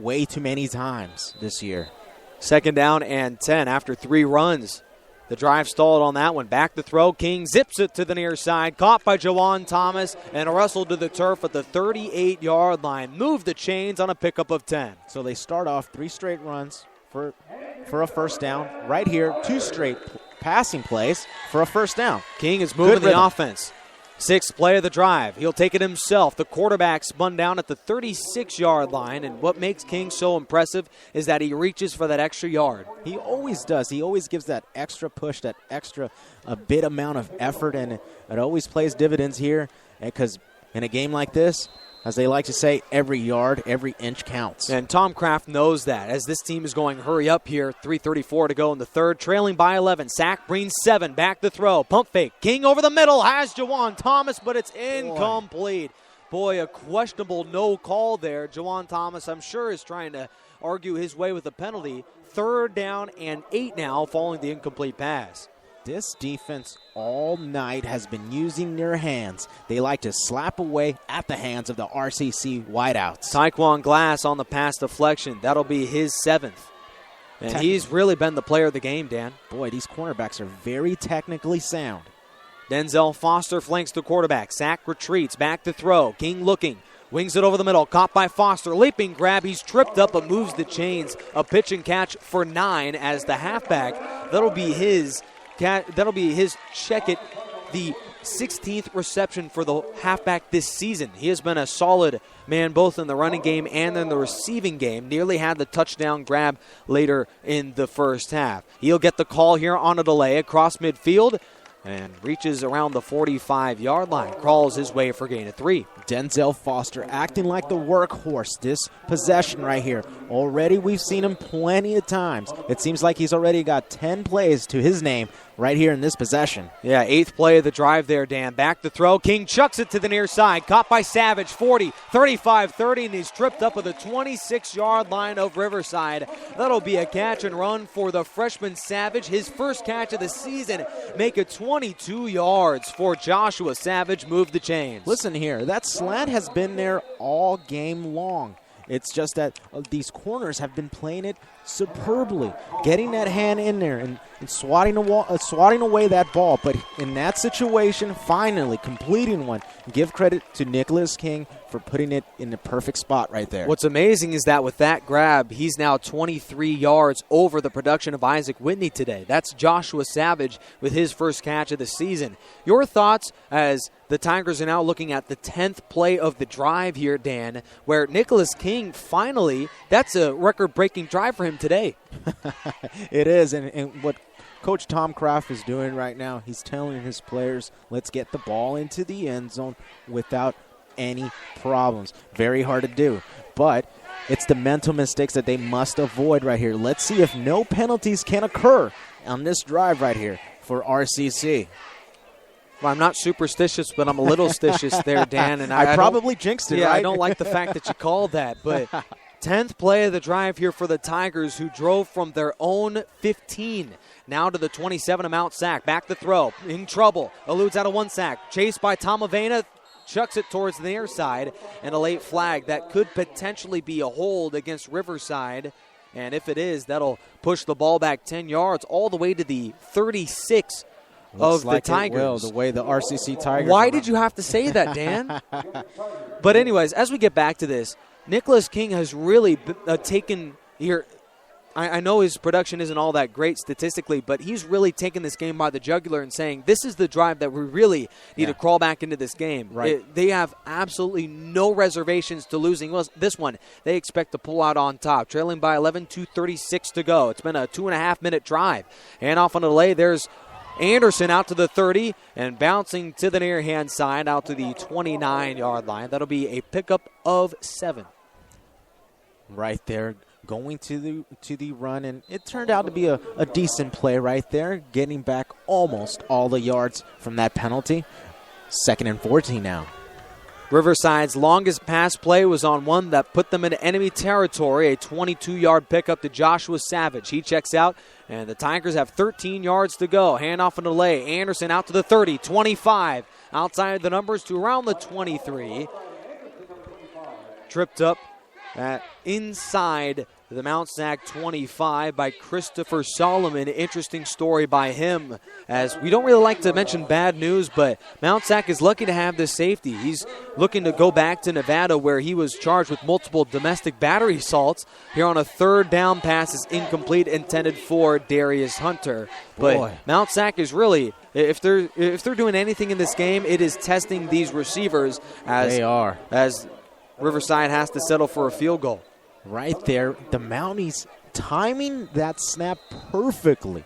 way too many times this year. 2nd down and 10 after 3 runs. The drive stalled on that one. Back to throw. King zips it to the near side. Caught by Jawan Thomas and wrestled to the turf at the 38-yard line. Moved the chains on a pickup of 10. So they start off 3 straight runs for a first down. Right here, 2 straight passing plays for a first down. King is moving the offense. 6th play of the drive. He'll take it himself. The quarterback spun down at the 36-yard line, and what makes King so impressive is that he reaches for that extra yard. He always does. He always gives that extra push, that extra bit amount of effort, and it always plays dividends here because in a game like this, as they like to say, every yard, every inch counts. And Tom Kraft knows that as this team is going hurry up here. 3:34 to go in the third. Trailing by 11. Sack Breen 7. Back to throw. Pump fake. King over the middle. Has Jawan Thomas, but it's incomplete. Boy, a questionable no call there. Jawan Thomas, I'm sure, is trying to argue his way with a penalty. 3rd down and 8 now following the incomplete pass. This defense all night has been using their hands. They like to slap away at the hands of the RCC wideouts. Taekwon Glass on the pass deflection. That'll be his 7th. And he's really been the player of the game, Dan. Boy, these cornerbacks are very technically sound. Denzel Foster flanks the quarterback. Sack retreats. Back to throw. King looking. Wings it over the middle. Caught by Foster. Leaping grab. He's tripped up but moves the chains. A pitch and catch for 9 as the halfback. That'll be his check it, the 16th reception for the halfback this season. He has been a solid man both in the running game and in the receiving game. Nearly had the touchdown grab later in the first half. He'll get the call here on a delay across midfield and reaches around the 45-yard line. Crawls his way for gain of 3. Denzel Foster acting like the workhorse this possession right here. Already we've seen him plenty of times. It seems like he's already got 10 plays to his name right here in this possession. Yeah, 8th play of the drive there, Dan. Back to throw. King chucks it to the near side. Caught by Savage. 40, 35, 30, and he's tripped up at the 26-yard line of Riverside. That'll be a catch and run for the freshman Savage. His first catch of the season. Make it 22 yards for Joshua Savage. Move the chains. Listen here, that slant has been there all game long. It's just that these corners have been playing it superbly, getting that hand in there and swatting away that ball. But in that situation, finally completing one. Give credit to Nicholas King for putting it in the perfect spot right there. What's amazing is that with that grab, he's now 23 yards over the production of Isaac Whitney today. That's Joshua Savage with his first catch of the season. Your thoughts as the Tigers are now looking at the 10th play of the drive here, Dan, where Nicholas King finally, that's a record-breaking drive for him today. It is, and what Coach Tom Kraft is doing right now, he's telling his players, let's get the ball into the end zone without any problems. Very hard to do, but it's the mental mistakes that they must avoid right here. Let's see if no penalties can occur on this drive right here for RCC. Well, I'm not superstitious, but I'm a little stitious there, Dan. And I probably jinxed it, yeah, right? I don't like the fact that you called that, but 10th play of the drive here for the Tigers, who drove from their own 15 now to the 27 amount sack. Back to throw. In trouble. Eludes out of one sack. Chased by Tom Avena. Chucks it towards the near side. And a late flag that could potentially be a hold against Riverside. And if it is, that'll push the ball back 10 yards all the way to the 36 Looks of like the Tigers. It will, the way the RCC Tigers. Why did you have to say that, Dan? But anyways, as we get back to this, Nicholas King has really taken here. I know his production isn't all that great statistically, but he's really taken this game by the jugular and saying, this is the drive that we really need to crawl back into this game. Right. They have absolutely no reservations to losing this one. They expect to pull out on top. Trailing by 11, 2:36 to go. It's been a 2.5-minute drive. And off on a delay, there's Anderson out to the 30 and bouncing to the near-hand side out to the 29-yard line. That'll be a pickup of 7. Right there. Going to the run, and it turned out to be a decent play right there, getting back almost all the yards from that penalty. 2nd and 14 now. Riverside's longest pass play was on one that put them into enemy territory, a 22-yard pickup to Joshua Savage. He checks out, and the Tigers have 13 yards to go. Handoff and delay. Anderson out to the 30, 25. Outside the numbers to around the 23. Tripped up inside the Mount SAC 25 by Christopher Solomon. Interesting story by him, as we don't really like to mention bad news, but Mount SAC is lucky to have this safety. He's looking to go back to Nevada, where he was charged with multiple domestic battery assaults. Here on a third down pass is incomplete, intended for Darius Hunter. But Mount SAC is really, if they're doing anything in this game, it is testing these receivers as Riverside has to settle for a field goal. Right there, the Mounties timing that snap perfectly.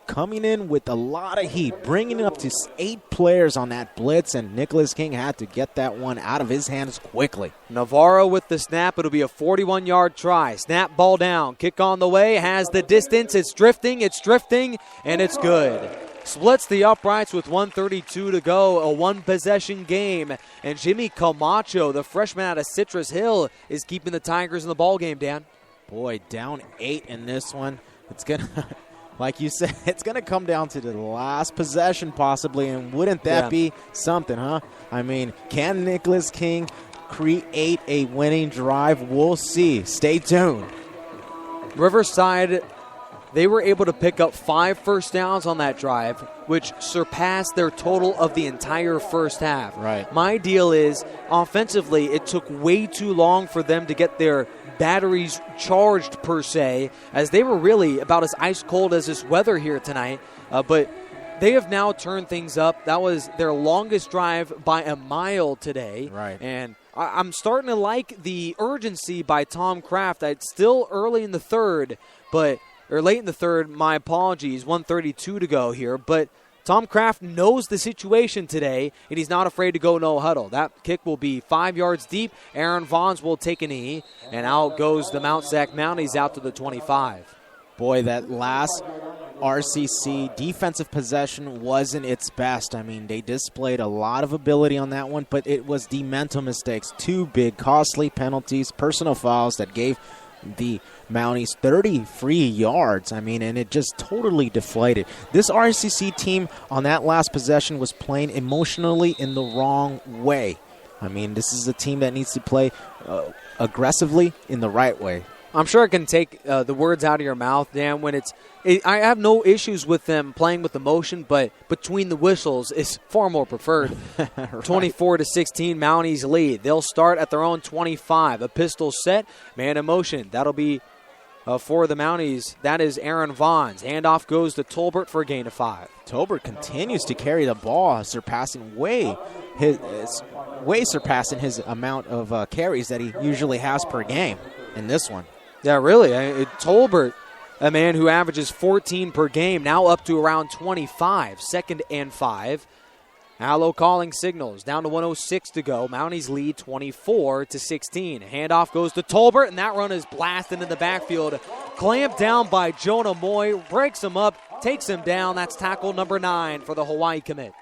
Coming in with a lot of heat, bringing it up to 8 players on that blitz, and Nicholas King had to get that one out of his hands quickly. Navarro with the snap. It'll be a 41-yard try. Snap, ball down. Kick on the way. Has the distance. It's drifting, and it's good. Splits the uprights with 1:32 to go, a one-possession game. And Jimmy Camacho, the freshman out of Citrus Hill, is keeping the Tigers in the ballgame, Dan. Boy, down 8 in this one. It's going to, like you said, it's going to come down to the last possession possibly, and wouldn't that be something, huh? I mean, can Nicholas King create a winning drive? We'll see. Stay tuned. Riverside, they were able to pick up 5 first downs on that drive, which surpassed their total of the entire first half. Right. My deal is, offensively, it took way too long for them to get their batteries charged, per se, as they were really about as ice cold as this weather here tonight. But they have now turned things up. That was their longest drive by a mile today. Right. And I'm starting to like the urgency by Tom Kraft. It's still early in the third, or late in the third, my apologies, 1:32 to go here. But Tom Kraft knows the situation today, and he's not afraid to go no huddle. That kick will be 5 yards deep. Aaron Vaughns will take a knee, and out goes the Mount SAC Mounties out to the 25. Boy, that last RCC defensive possession wasn't its best. I mean, they displayed a lot of ability on that one, but it was the mental mistakes. 2 big, costly penalties, personal fouls that gave the Mounties 30 free yards. I mean, and it just totally deflated. This RCC team on that last possession was playing emotionally in the wrong way. I mean, this is a team that needs to play aggressively in the right way. I'm sure I can take the words out of your mouth, Dan, when I have no issues with them playing with emotion, but between the whistles is far more preferred. Right. 24-16, Mounties lead. They'll start at their own 25. A pistol set, man in motion. That'll be for the Mounties. That is Aaron Vaughns. Handoff goes to Tolbert for a gain of 5. Tolbert continues to carry the ball, way surpassing his amount of carries that he usually has per game in this one. Yeah, really. Tolbert, a man who averages 14 per game, now up to around 25. 2nd and 5. Allo calling signals. Down to 1:06 to go. Mounties lead 24-16. Handoff goes to Tolbert, and that run is blasted in the backfield. Clamped down by Jonah Moy. Breaks him up, takes him down. That's tackle number 9 for the Hawaii commit.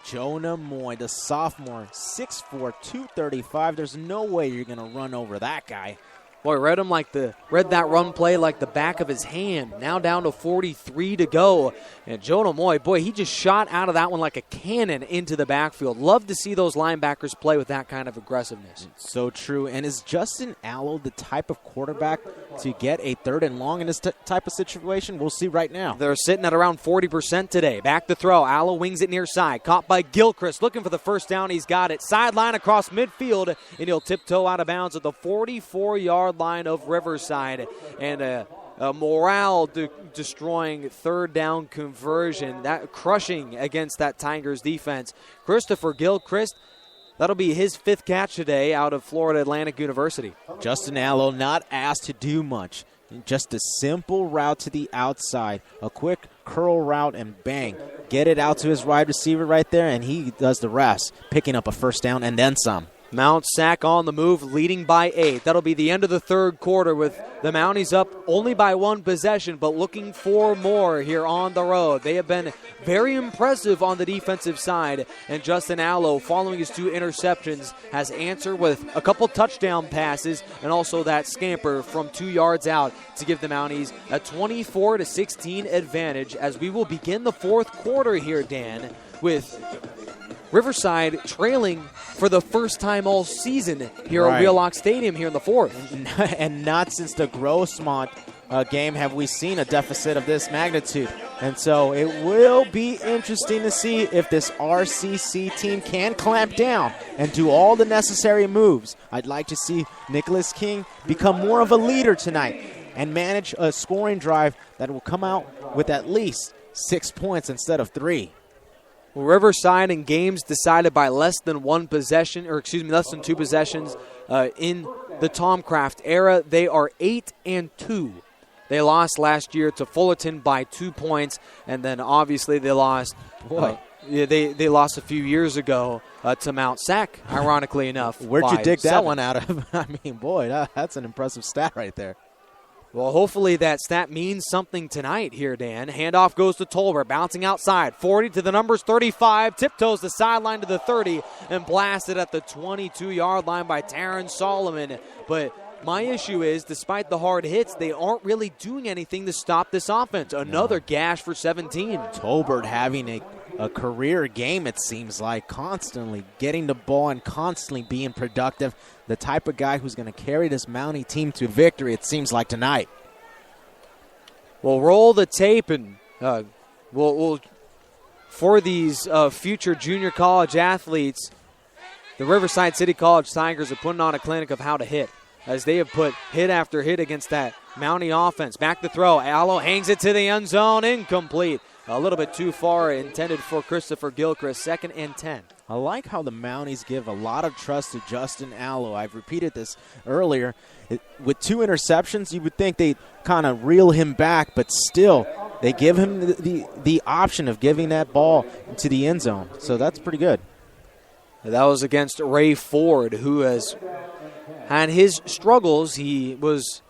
Jonah Moy, the sophomore, 6'4", 235. There's no way you're going to run over that guy. Boy, read that run play like the back of his hand. Now down to 43 to go. And Jonah Moy, boy, he just shot out of that one like a cannon into the backfield. Love to see those linebackers play with that kind of aggressiveness. So true. And is Justin Allo the type of quarterback to get a 3rd and long in this type of situation? We'll see right now. They're sitting at around 40% today. Back to throw. Allo wings it near side. Caught by Gilchrist. Looking for the first down. He's got it. Sideline across midfield. And he'll tiptoe out of bounds at the 44-yard line of Riverside, and a morale-destroying 3rd down conversion, that crushing against that Tigers defense. Christopher Gilchrist, that'll be his 5th catch today out of Florida Atlantic University. Justin Allo not asked to do much. Just a simple route to the outside, a quick curl route, and bang. Get it out to his wide receiver right there, and he does the rest, picking up a first down and then some. Mount SAC on the move, leading by 8. That'll be the end of the third quarter with the Mounties up only by 1 possession, but looking for more here on the road. They have been very impressive on the defensive side, and Justin Allo, following his 2 interceptions, has answered with a couple touchdown passes and also that scamper from 2 yards out to give the Mounties a 24-16 advantage as we will begin the fourth quarter here, Dan, with Riverside trailing for the first time all season here at Real Lock Stadium here in the fourth. And not since the Grossmont game have we seen a deficit of this magnitude. And so it will be interesting to see if this RCC team can clamp down and do all the necessary moves. I'd like to see Nicholas King become more of a leader tonight and manage a scoring drive that will come out with at least 6 points instead of 3. Riverside in games decided by less than 2 possessions in the Tom Craft era, they are 8-2. They lost last year to Fullerton by 2 points, and then obviously they lost. They lost a few years ago to Mount SAC, ironically enough. Where'd you dig that one out of? I mean, boy, that's an impressive stat right there. Well, hopefully that stat means something tonight here, Dan. Handoff goes to Tolbert, bouncing outside. 40 to the numbers, 35. Tiptoes the sideline to the 30 and blasted at the 22-yard line by Taryn Solomon. But my issue is, despite the hard hits, they aren't really doing anything to stop this offense. Another gash for 17. Tolbert having a career game, it seems like, constantly getting the ball and constantly being productive. The type of guy who's going to carry this Mountie team to victory, it seems like tonight. We'll roll the tape, and we'll for these future junior college athletes, the Riverside City College Tigers are putting on a clinic of how to hit, as they have put hit after hit against that Mountie offense. Back to throw. Allo hangs it to the end zone. Incomplete. A little bit too far, intended for Christopher Gilchrist. 2nd and 10. I like how the Mounties give a lot of trust to Justin Allo. I've repeated this earlier. With 2 interceptions, you would think they'd kind of reel him back, but still, they give him the option of giving that ball to the end zone. So that's pretty good. That was against Ray Ford, who has had his struggles. He was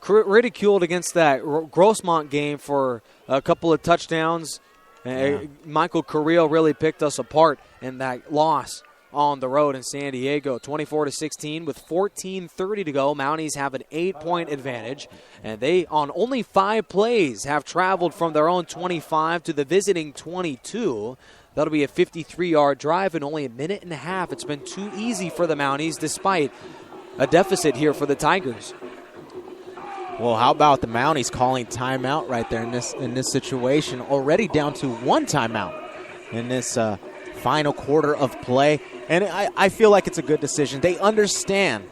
ridiculed against that Grossmont game for a couple of touchdowns. Michael Carrillo really picked us apart in that loss on the road in San Diego. 24-16 with 14:30 to go. Mounties have an 8-point advantage, and they, on only 5 plays, have traveled from their own 25 to the visiting 22. That'll be a 53-yard drive in only a minute and a half. It's been too easy for the Mounties despite a deficit here for the Tigers. Well, how about the Mounties calling timeout right there in this situation? Already down to 1 timeout in this final quarter of play. And I feel like it's a good decision. They understand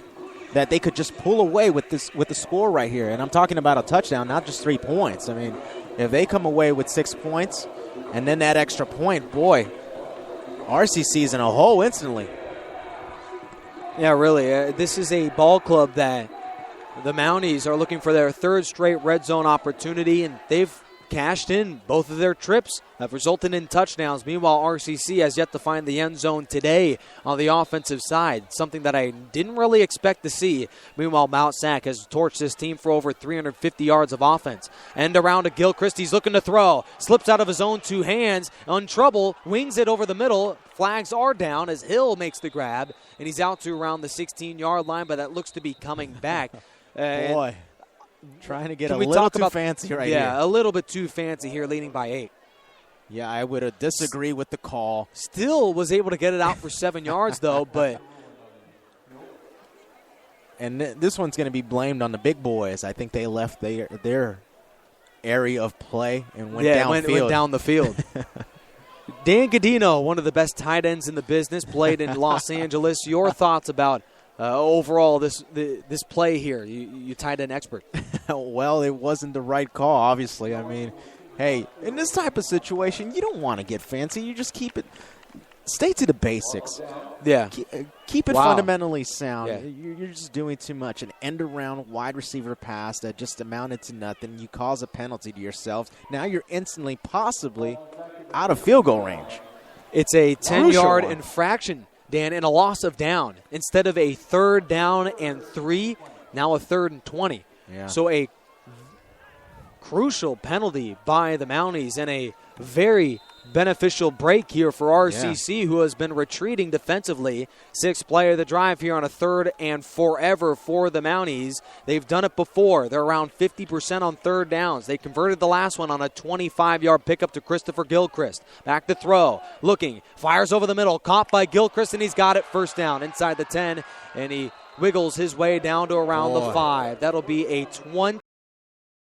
that they could just pull away with the score right here. And I'm talking about a touchdown, not just 3 points. I mean, if they come away with 6 points and then that extra point, boy, RCC's in a hole instantly. Yeah, really. This is a ball club that the Mounties are looking for their 3rd straight red zone opportunity, and they've cashed in. Both of their trips have resulted in touchdowns. Meanwhile, RCC has yet to find the end zone today on the offensive side, something that I didn't really expect to see. Meanwhile, Mount SAC has torched this team for over 350 yards of offense. End around to Gilchrist. He's looking to throw. Slips out of his own 2 hands. On trouble, wings it over the middle. Flags are down as Hill makes the grab, and he's out to around the 16-yard line, but that looks to be coming back. Boy, trying to get a little too fancy right here. Yeah, a little bit too fancy here, leading by 8. Yeah, I would disagree with the call. Still was able to get it out for 7 yards, though, but. And this one's going to be blamed on the big boys. I think they left their area of play and went downfield. Went down the field. Dan Godino, one of the best tight ends in the business, played in Los Angeles. Your thoughts about overall this play here? You tight end expert. Well, it wasn't the right call, obviously. I mean, hey, in this type of situation, you don't want to get fancy. You just stay to the basics. Yeah. Keep it fundamentally sound. Yeah. You're just doing too much. An end-around wide receiver pass that just amounted to nothing. You cause a penalty to yourselves. Now you're instantly, possibly, out of field goal range. It's a 10-yard infraction, Dan, and a loss of down. Instead of a 3rd down and 3, now a 3rd and 20. Yeah. So a crucial penalty by the Mounties and a very beneficial break here for RCC, who has been retreating defensively. 6th play of the drive here on a 3rd and forever for the Mounties. They've done it before. They're around 50% on 3rd downs. They converted the last one on a 25-yard pickup to Christopher Gilchrist. Back to throw. Looking. Fires over the middle. Caught by Gilchrist, and he's got it. First down inside the 10, and he wiggles his way down to around the 5. That'll be a 20